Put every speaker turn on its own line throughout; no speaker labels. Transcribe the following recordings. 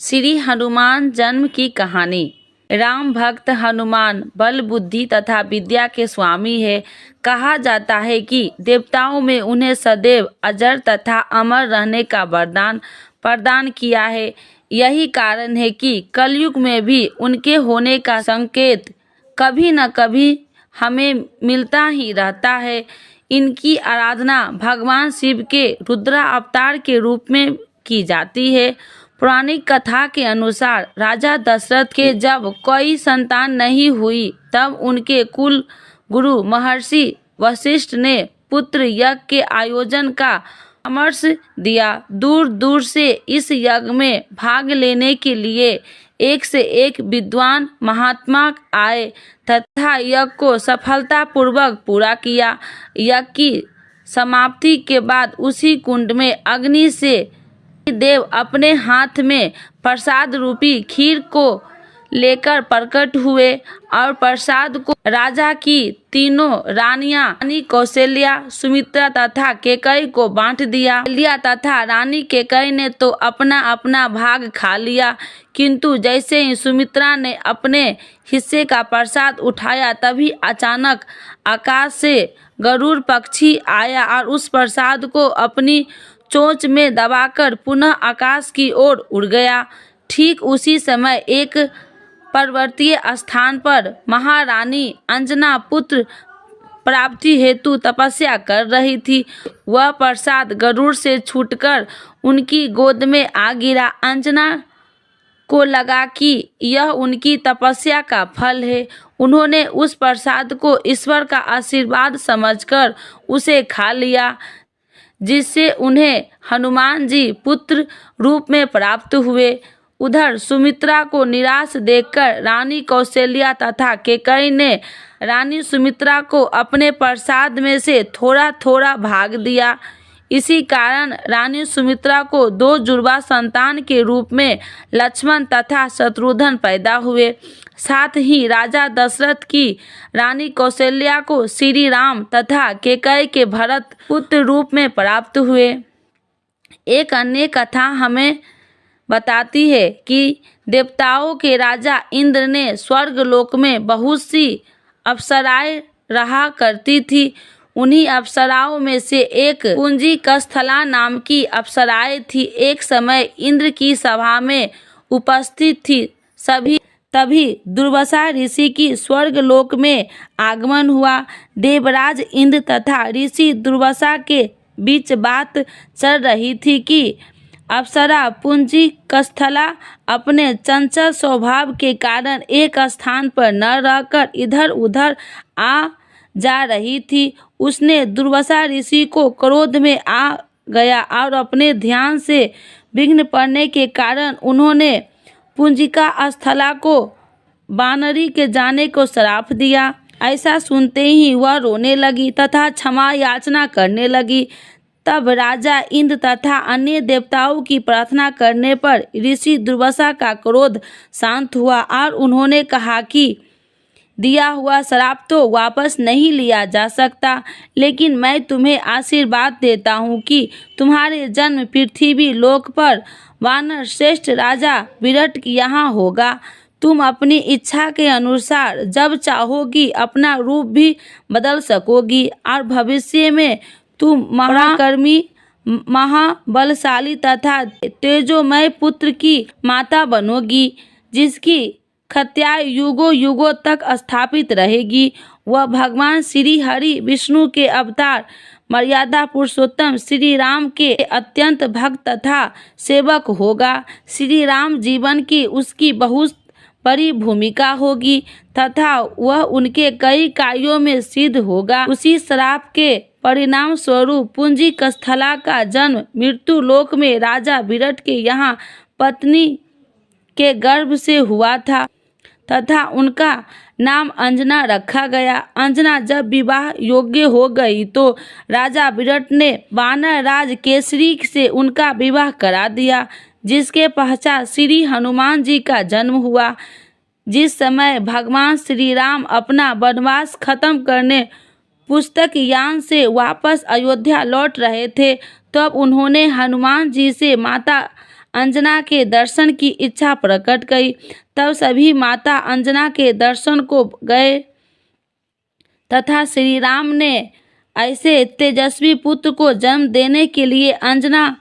श्री हनुमान जन्म की कहानी। राम भक्त हनुमान बल बुद्धि तथा विद्या के स्वामी है। कहा जाता है कि देवताओं में उन्हें सदैव अजर तथा अमर रहने का वरदान प्रदान किया है। यही कारण है कि कलयुग में भी उनके होने का संकेत कभी न कभी हमें मिलता ही रहता है। इनकी आराधना भगवान शिव के रुद्र अवतार के रूप में की जाती है। पौराणिक कथा के अनुसार राजा दशरथ के जब कोई संतान नहीं हुई तब उनके कुल गुरु महर्षि वशिष्ठ ने पुत्र यज्ञ के आयोजन का परामर्श दिया। दूर दूर से इस यज्ञ में भाग लेने के लिए एक से एक विद्वान महात्मा आए तथा यज्ञ को सफलतापूर्वक पूरा किया। यज्ञ की समाप्ति के बाद उसी कुंड में अग्नि से देव अपने हाथ में प्रसाद रूपी खीर को लेकर प्रकट हुए और प्रसाद को राजा की तीनों रानियां रानी कौशल्या, सुमित्रा तथा कैकेयी को बांट दिया तथा रानी कैकेयी ने तो अपना अपना भाग खा लिया, किंतु जैसे ही सुमित्रा ने अपने हिस्से का प्रसाद उठाया तभी अचानक आकाश से गरुड़ पक्षी आया और उस प्रसाद को अपनी चोंच में दबाकर पुनः आकाश की ओर उड़ गया। ठीक उसी समय एक पर्वतीय स्थान पर महारानी अंजना पुत्र प्राप्ति हेतु तपस्या कर रही थी। वह प्रसाद गरुड़ से छूटकर उनकी गोद में आ गिरा। अंजना को लगा कि यह उनकी तपस्या का फल है। उन्होंने उस प्रसाद को ईश्वर का आशीर्वाद समझकर उसे खा लिया, जिससे उन्हें हनुमान जी पुत्र रूप में प्राप्त हुए। उधर सुमित्रा को निराश देखकर रानी कौशल्या तथा कैकेयी ने रानी सुमित्रा को अपने प्रसाद में से थोड़ा थोड़ा भाग दिया। इसी कारण रानी सुमित्रा को दो जुड़वा संतान के रूप में लक्ष्मण तथा शत्रुघ्न पैदा हुए। साथ ही राजा दशरथ की रानी कौशल्या को श्री राम तथा कैकेयी के भरत पुत्र रूप में प्राप्त हुए। एक अन्य कथा हमें बताती है कि देवताओं के राजा इंद्र ने स्वर्ग लोक में बहुत सी अप्सराएं रहा करती थी। उन्हीं अप्सराओं में से एक कुंजी कस्थला नाम की अप्सराएं थी। एक समय इंद्र की सभा में उपस्थित थी तभी दुर्वासा ऋषि की स्वर्ग लोक में आगमन हुआ। देवराज इंद्र तथा ऋषि दुर्वासा के बीच बात चल रही थी कि अप्सरा पुंजी कस्थला अपने चंचल स्वभाव के कारण एक स्थान पर न रहकर इधर उधर आ जा रही थी। उसने दुर्वासा ऋषि को क्रोध में आ गया और अपने ध्यान से विघ्न पड़ने के कारण उन्होंने पुंजिका स्थला को वानरी के जाने को श्राप दिया। ऐसा सुनते ही वह रोने लगी तथा क्षमा याचना करने लगी। तब राजा इंद्र तथा अन्य देवताओं की प्रार्थना करने पर ऋषि दुर्वासा का क्रोध शांत हुआ और उन्होंने कहा कि दिया हुआ श्राप तो वापस नहीं लिया जा सकता, लेकिन मैं तुम्हें आशीर्वाद देता हूँ कि तुम्हारे जन्म पृथ्वी लोक पर वानर श्रेष्ठ राजा विराट यहाँ होगा। तुम अपनी इच्छा के अनुसार जब चाहोगी अपना रूप भी बदल सकोगी और भविष्य में तुम महाकर्मी, महाबलशाली तथा तेजोमय पुत्र की माता बनोगी, जिसकी ख्याति युगों युगों तक स्थापित रहेगी। वह भगवान श्री हरि विष्णु के अवतार मर्यादा पुरुषोत्तम श्री राम के अत्यंत भक्त तथा सेवक होगा। श्री राम जीवन की उसकी बहुत बड़ी भूमिका होगी तथा वह उनके कई कार्यों में सिद्ध होगा। उसी श्राप के परिणाम स्वरूप पुंजी कस्थला का जन्म मृत्यु लोक में राजा विराट के यहाँ पत्नी के गर्भ से हुआ था तथा उनका नाम अंजना रखा गया। अंजना जब विवाह योग्य हो गई तो राजा विराट ने वानर राज केसरी से उनका विवाह करा दिया, जिसके पश्चात श्री हनुमान जी का जन्म हुआ। जिस समय भगवान श्री राम अपना वनवास खत्म करने पुस्तक यान से वापस अयोध्या लौट रहे थे तब उन्होंने हनुमान जी से माता अंजना के दर्शन की इच्छा प्रकट गई। तब सभी माता अंजना के दर्शन को गए तथा श्री राम ने ऐसे तेजस्वी पुत्र को जन्म देने के लिए अंजना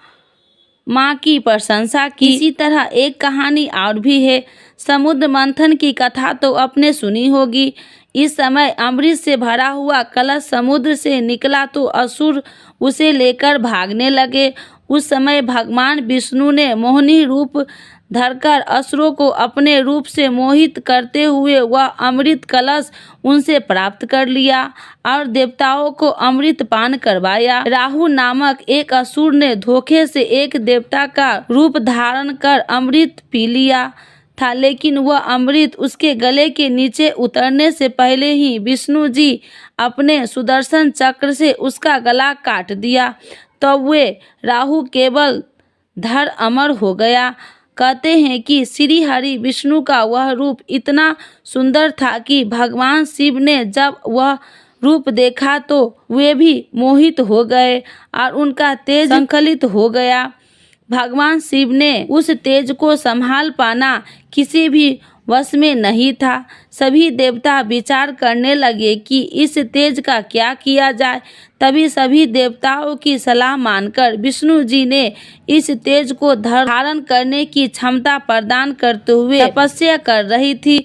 माँ की प्रशंसा की। इसी तरह एक कहानी और भी है। समुद्र मंथन की कथा तो आपने सुनी होगी। इस समय अमृत से भरा हुआ कलश समुद्र से निकला तो असुर उसे लेकर भागने लगे। उस समय भगवान विष्णु ने मोहिनी रूप धरकर असुरों को अपने रूप से मोहित करते हुए वह अमृत कलश उनसे प्राप्त कर लिया और देवताओं को अमृत पान करवाया। राहु नामक एक असुर ने धोखे से एक देवता का रूप धारण कर अमृत पी लिया था, लेकिन वह अमृत उसके गले के नीचे उतरने से पहले ही विष्णु जी अपने सुदर्शन चक्र से उसका गला काट दिया। तो वे राहु केवल धर अमर हो गया। कहते हैं कि श्री हरि विष्णु का वह रूप इतना सुंदर था कि भगवान शिव ने जब वह रूप देखा तो वे भी मोहित हो गए और उनका तेज संकलित हो गया। भगवान शिव ने उस तेज को संभाल पाना किसी भी वश में नहीं था। सभी देवता विचार करने लगे कि इस तेज का क्या किया जाए। तभी सभी देवताओं की सलाह मानकर विष्णु जी ने इस तेज को धारण करने की क्षमता प्रदान करते हुए तपस्या कर रही थी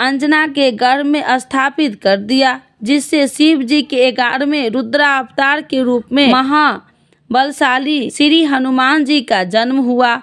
अंजना के गर्भ में स्थापित कर दिया, जिससे शिव जी के 11वें रुद्रावतार के रूप में महाबलशाली श्री हनुमान जी का जन्म हुआ।